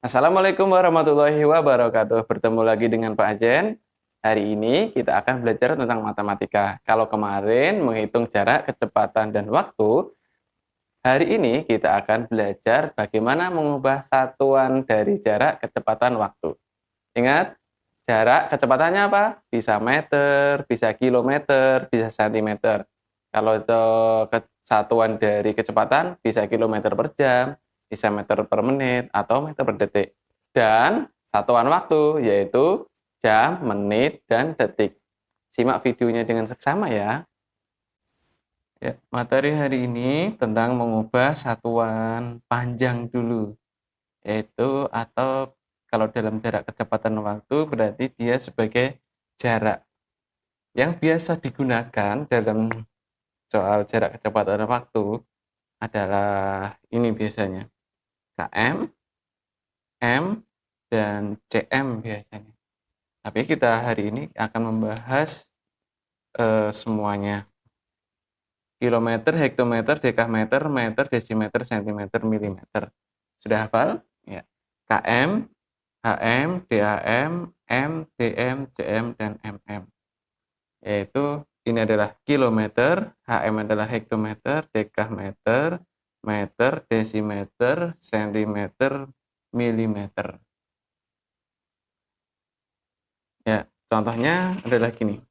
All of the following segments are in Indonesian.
Assalamualaikum warahmatullahi wabarakatuh. Bertemu lagi dengan Pak Ajen. Hari ini kita akan belajar tentang matematika. Kalau kemarin menghitung jarak, kecepatan, dan waktu, hari ini kita akan belajar bagaimana mengubah satuan dari jarak, kecepatan, waktu. Ingat, jarak kecepatannya apa? Bisa meter, bisa kilometer, bisa sentimeter. Kalau itu satuan dari kecepatan, bisa kilometer per jam, bisa meter per menit, atau meter per detik. Dan satuan waktu, yaitu jam, menit, dan detik. Simak videonya dengan seksama ya. Materi hari ini tentang mengubah satuan panjang dulu, yaitu atau kalau dalam jarak kecepatan waktu berarti dia sebagai jarak. Yang biasa digunakan dalam soal jarak kecepatan waktu adalah ini biasanya km, m, dan cm biasanya. Tapi kita hari ini akan membahas semuanya. Kilometer, hektometer, dekameter, meter, desimeter, sentimeter, milimeter. Sudah hafal? Ya. km, hm, dhm, m, dm, cm, dan mm. Yaitu ini adalah kilometer, hm adalah hektometer, dekameter, meter, desimeter, sentimeter, milimeter. Ya, contohnya adalah gini.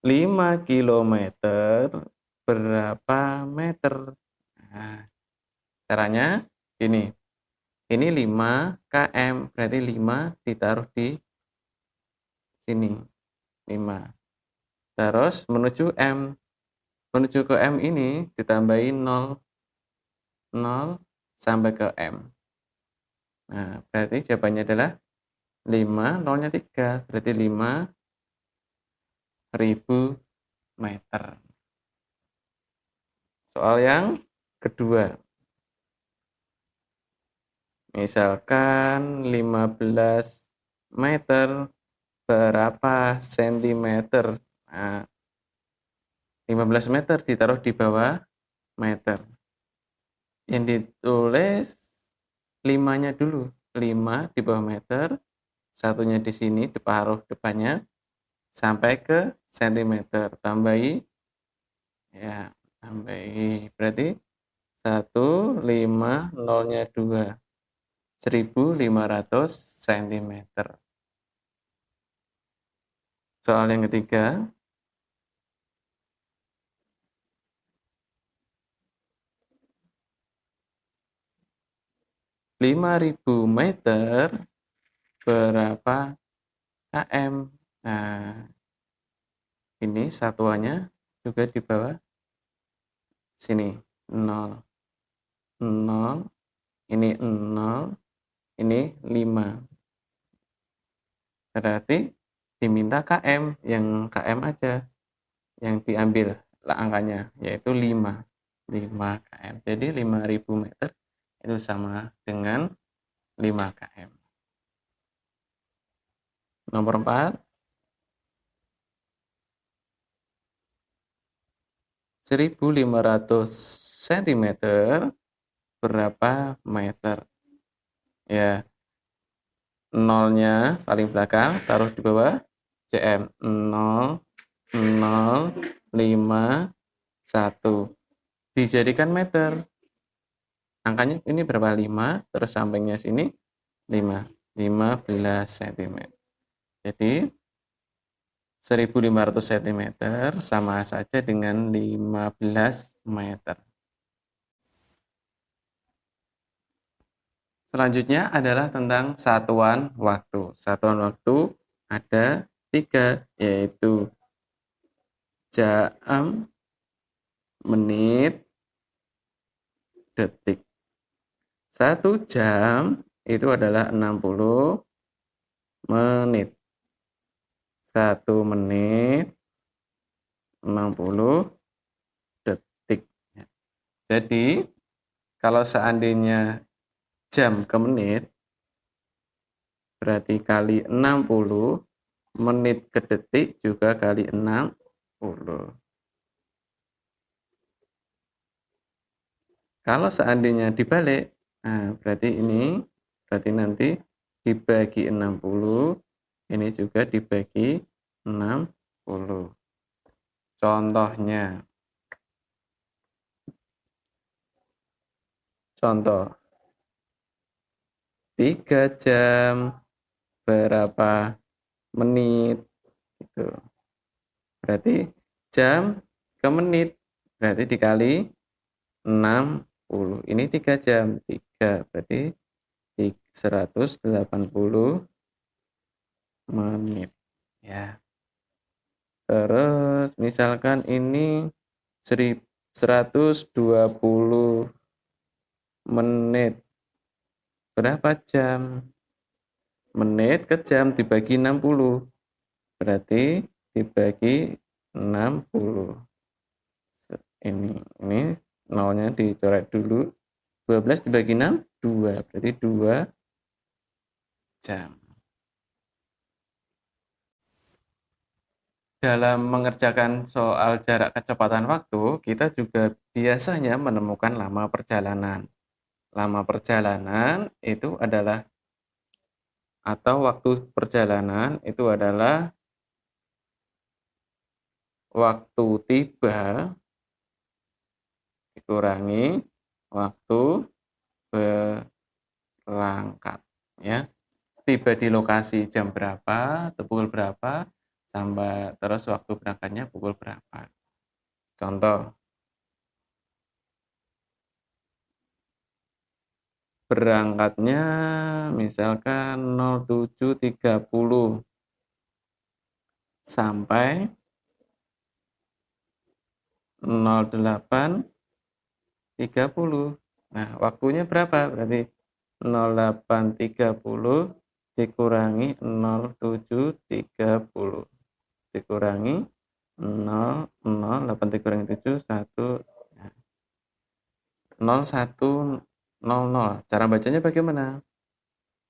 5 kilometer berapa meter? Nah, caranya gini. Ini 5 km, berarti 5 ditaruh di sini. 5. Terus menuju M. Menuju ke M ini ditambahin 0. 0 sampai ke M. Nah, berarti jawabannya adalah 5, 0-nya 3. Berarti 5.000 meter. Soal yang kedua. Misalkan 15 meter berapa sentimeter? Nah, 15 meter ditaruh di bawah meter. Yang ditulis 5-nya dulu. 5 di bawah meter, satunya di sini, diparuh depannya, sampai ke sentimeter. Tambahi, ya, tambahi. Berarti 1, 5, 0-nya 2. 1.500 cm. Soal yang ketiga. Rp5.000 meter berapa km? Nah, ini satuannya juga di bawah sini. 0. 0. Ini 0. Ini 5. Berarti diminta km. Yang km aja yang diambil angkanya, yaitu 5. 5 km. Jadi 5.000 meter itu sama dengan 5 km. Nomor 4. 1.500 cm berapa meter? Ya, 0-nya paling belakang, taruh di bawah cm. 0, 0, 5, 1. Dijadikan meter. Angkanya ini berapa? 5, terus sampingnya sini 5. 15 cm. Jadi 1.500 cm sama saja dengan 15 meter. Selanjutnya adalah tentang satuan waktu. Satuan waktu ada 3, yaitu jam, menit, detik. 1 jam itu adalah 60 menit. 1 menit 60 detik. Jadi kalau seandainya jam ke menit berarti kali 60, menit ke detik juga kali 60. Kalau seandainya dibalik, Nah, berarti nanti dibagi 60, ini juga dibagi 60. Contohnya, contoh 3 jam berapa menit itu. Berarti jam ke menit, berarti dikali 60. Ini 3 jam, 3 berarti 180 menit ya. Terus misalkan ini 120 menit. Berapa jam? Menit ke jam dibagi 60. Berarti dibagi 60. Ini nolnya dicoret dulu. 12 dibagi 6, 2. Berarti 2 jam. Dalam mengerjakan soal jarak kecepatan waktu, kita juga biasanya menemukan lama perjalanan. Lama perjalanan itu adalah, atau waktu perjalanan itu adalah waktu tiba dikurangi waktu berangkat. Ya. Tiba di lokasi jam berapa, atau pukul berapa, sampai terus waktu berangkatnya pukul berapa. Contoh, berangkatnya misalkan 07.30 sampai 08.30. Nah, waktunya berapa? Berarti 08.30 dikurangi 07.30 dikurangi 8 dikurangi 7, 1, 0100. Cara bacanya bagaimana?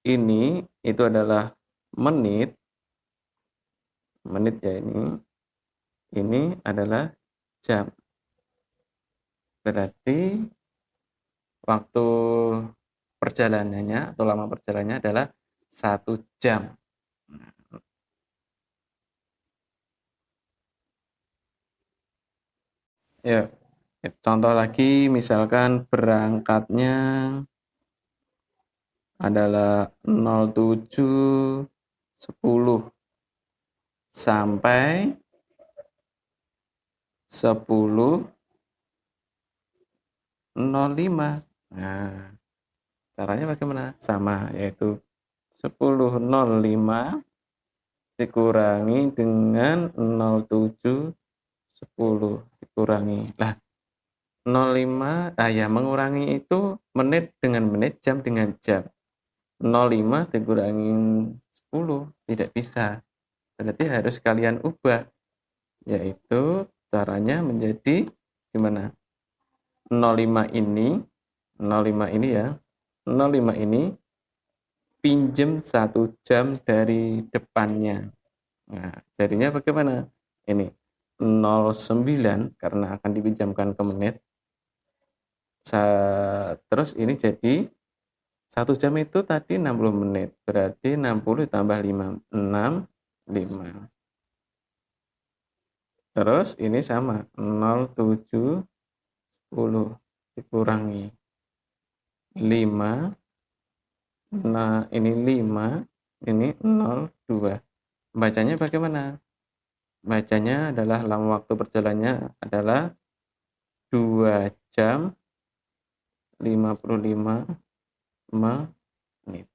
Ini itu adalah menit. Menit ya ini. Ini adalah jam. Berarti waktu perjalanannya atau lama perjalanannya adalah 1 jam. Ya, contoh lagi misalkan berangkatnya adalah 07.10 sampai 10.05. Nah, caranya bagaimana? Sama, yaitu 10.05 dikurangi dengan 07.10 dikurangi. Lah, 05, ya mengurangi itu menit dengan menit, jam dengan jam. 05 dikurangi 10, tidak bisa. Berarti harus kalian ubah, yaitu caranya menjadi gimana? 05 ini, 05 ini ya, 05 ini pinjem 1 jam dari depannya. Nah, jadinya bagaimana? Ini 09 karena akan dipinjamkan ke menit. Terus ini jadi 1 jam itu tadi 60 menit. Berarti 60 tambah 5, 65. Terus ini sama, 07.10 dikurangi 5. Nah, ini 5, ini 02. Bacanya bagaimana? Bacanya adalah lama waktu perjalanannya adalah 2 jam 55 menit.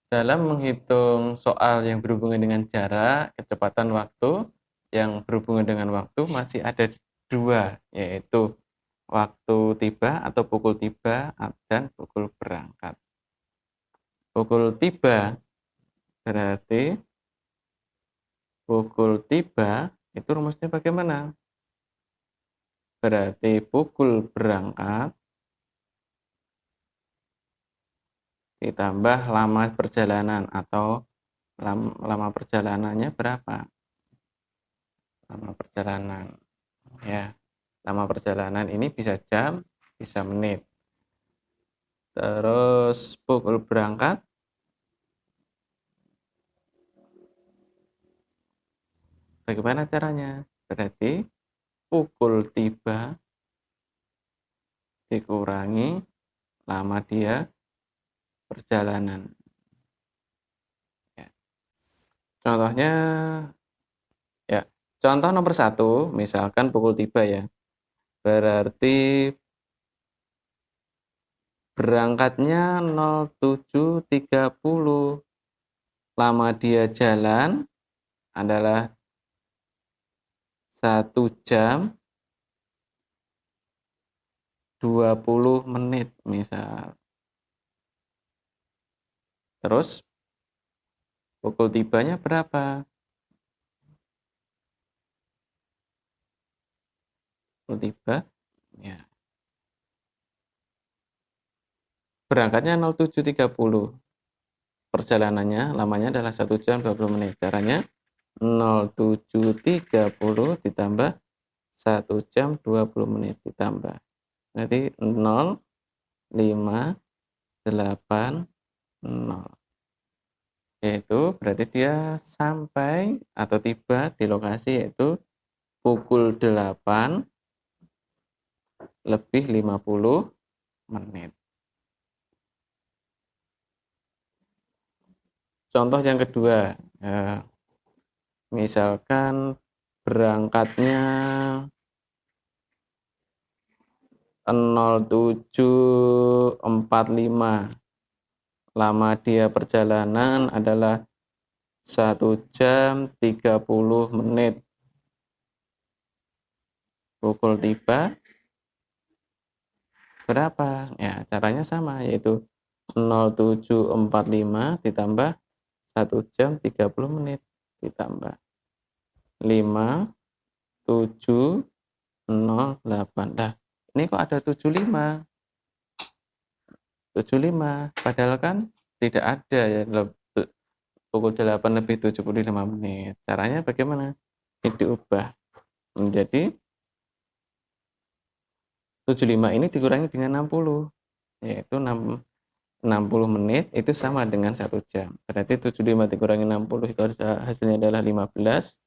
Dalam menghitung soal yang berhubungan dengan jarak, kecepatan waktu, yang berhubungan dengan waktu masih ada 2, yaitu waktu tiba atau pukul tiba dan pukul berangkat. Pukul tiba berarti pukul tiba itu rumusnya bagaimana? Berarti pukul berangkat ditambah lama perjalanan, atau lama perjalanannya berapa? Lama perjalanan ya. Lama perjalanan ini bisa jam, bisa menit. Terus pukul berangkat bagaimana caranya? Berarti pukul tiba dikurangi lama dia perjalanan. Ya. Contohnya, ya, contoh nomor 1, misalkan pukul tiba ya. Berarti berangkatnya 07.30. Lama dia jalan adalah 1 jam 20 menit misal. Terus pukul tibanya berapa? Pukul tiba ya. Berangkatnya 07.30. Perjalanannya lamanya adalah 1 jam 20 menit. Caranya 07.30 ditambah 1 jam 20 menit ditambah. Berarti 0,580. Yaitu berarti dia sampai atau tiba di lokasi yaitu pukul 8 lebih 50 menit. Contoh yang kedua, ya, misalkan berangkatnya 07.45. Lama dia perjalanan adalah 1 jam 30 menit. Pukul tiba berapa? Ya, caranya sama, yaitu 07.45 ditambah 1 jam 30 menit ditambah 5708. Nah, ini kok ada 75? 75, padahal kan tidak ada ya pukul 8 lebih 75 menit. Caranya bagaimana? Ini diubah menjadi 75 ini dikurangi dengan 60, yaitu 60 menit itu sama dengan 1 jam. Berarti 75 dikurangi 60 itu hasilnya adalah 15.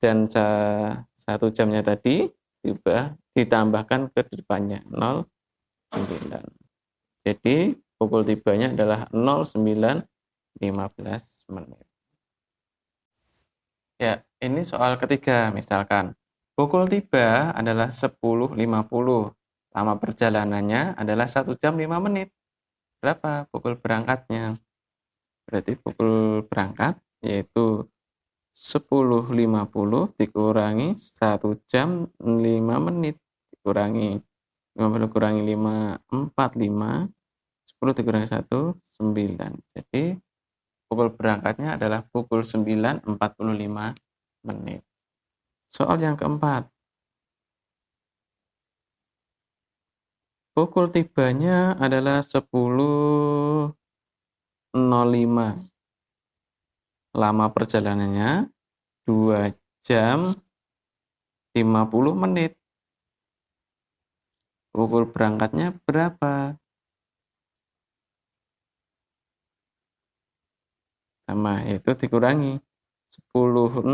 Dan 1 jamnya tadi ditambahkan ke depannya 09. Jadi pukul tibanya adalah 09.15 menit. Ya, ini soal ketiga. Misalkan pukul tiba adalah 10.50. Lama perjalanannya adalah 1 jam 5 menit. Berapa pukul berangkatnya? Berarti pukul berangkat yaitu 10.50 dikurangi 1 jam 5 menit. Dikurangi 50 kurangi 5, 45. 10 dikurangi 1, 9. Jadi pukul berangkatnya adalah pukul 9.45 menit. Soal yang keempat. Pukul tibanya adalah 10.05. Lama perjalanannya 2 jam 50 menit. Pukul berangkatnya berapa? Sama, yaitu dikurangi 10.05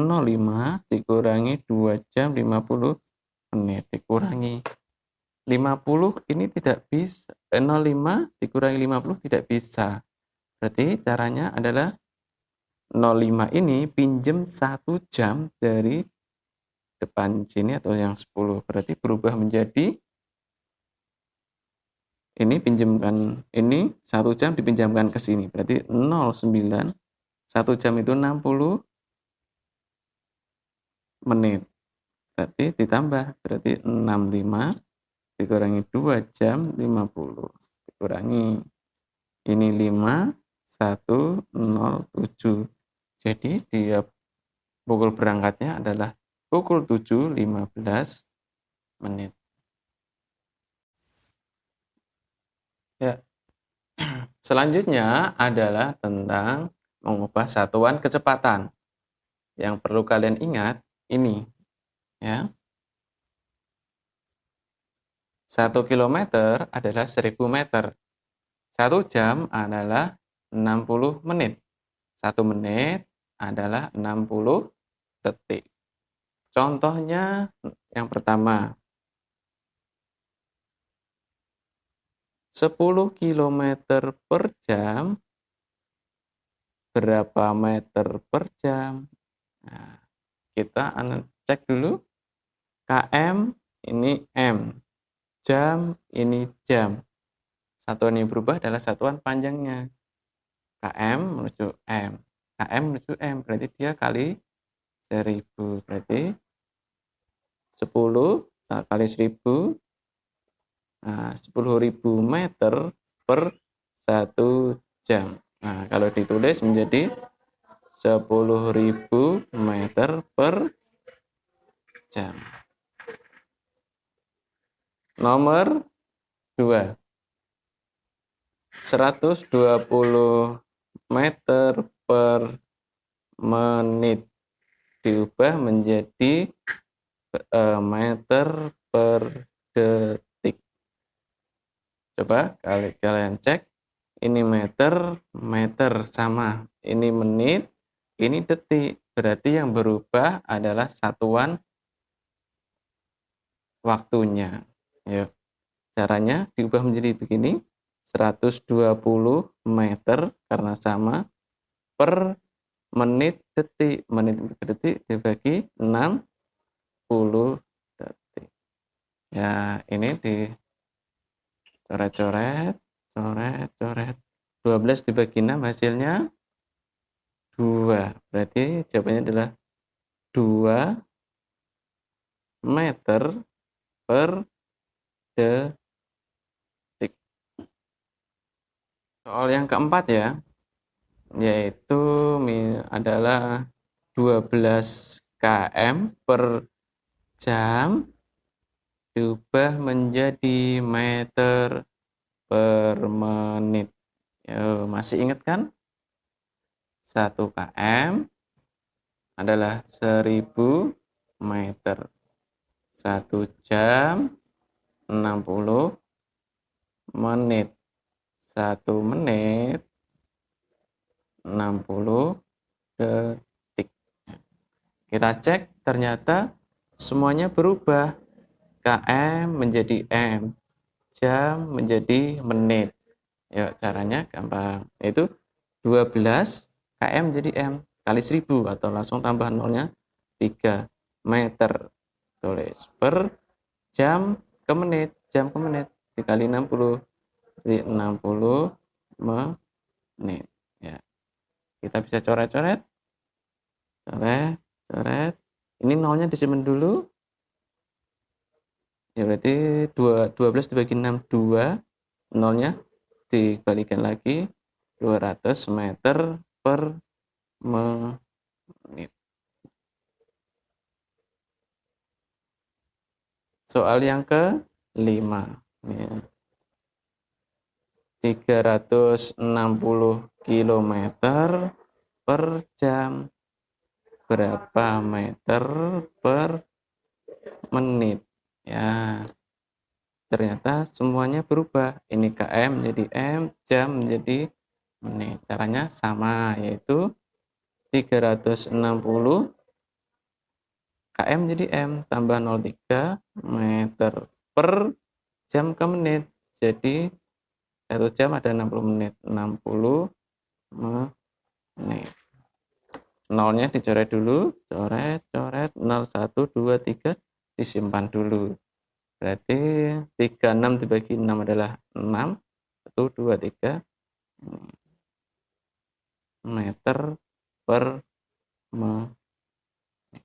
dikurangi 2 jam 50 menit dikurangi 50 ini tidak bisa, 05 dikurangi 50 tidak bisa. Berarti caranya adalah 05 ini pinjem 1 jam dari depan sini atau yang 10. Berarti berubah menjadi ini pinjamkan ini 1 jam dipinjamkan ke sini. Berarti 09. 1 jam itu 60 menit. Berarti ditambah, berarti 65 dikurangi 2 jam 50. Dikurangi ini 5, 107. Jadi dia pukul berangkatnya adalah pukul 7.15 menit. Ya. Selanjutnya adalah tentang mengubah satuan kecepatan. Yang perlu kalian ingat ini, ya. 1 kilometer adalah 1000 meter. 1 jam adalah 60 menit. 1 menit adalah 60 detik. Contohnya yang pertama, 10 kilometer per jam, berapa meter per jam? Nah, kita cek dulu. KM ini M, jam ini jam. Satuan yang berubah adalah satuan panjangnya. KM menuju M. KM menuju M, berarti dia kali 1000. Berarti 10 kali 1000, nah, 10.000 meter per 1 jam. Nah, kalau ditulis menjadi 10.000 meter per jam. Nomor 2. 120 meter per menit diubah menjadi meter per detik. Coba kalian cek. Ini meter, meter sama. Ini menit, ini detik. Berarti yang berubah adalah satuan waktunya. Yuk. Caranya diubah menjadi begini. 120 meter karena sama per menit detik. Menit detik dibagi 60 detik. Ya, ini dicoret-coret, coret-coret. 12 dibagi 6 hasilnya 2. Berarti jawabannya adalah 2 meter per detik. Soal yang keempat ya, yaitu adalah 12 km per jam diubah menjadi meter per menit. Yo, masih ingat kan? 1 km adalah 1000 meter. 1 jam 60 menit. 1 menit 60 detik. Kita cek, ternyata semuanya berubah. KM menjadi M, jam menjadi menit. Yuk, caranya gampang. Yaitu 12 KM jadi M kali 1000 atau langsung tambah nolnya 3 meter. Tulis per jam ke menit, jam ke menit dikali 60. Jadi 60 menit. Ya. Kita bisa coret-coret. Coret. Ini nolnya disimpan dulu. Ya berarti 12 dibagi 6, 2. Nolnya dibalikan lagi. 200 meter per menit. Soal yang ke-5. Ya. 360 km per jam. Berapa meter per menit? Ya, ternyata semuanya berubah. Ini KM menjadi M, jam menjadi menit. Caranya sama, yaitu 360 KM menjadi M tambah 03 meter per jam ke menit. Jadi 1 jam ada 60 menit. 60 menit. Nolnya dicoret dulu. Coret. 0, 1, 2, 3. Disimpan dulu. Berarti 36 dibagi 6 adalah 6. 1, 2, 3 meter per menit.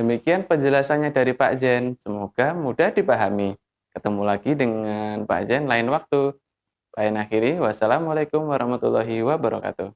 Demikian penjelasannya dari Pak Zen. Semoga mudah dipahami. Ketemu lagi dengan Pak Zen lain waktu. Lain akhiri, wassalamualaikum warahmatullahi wabarakatuh.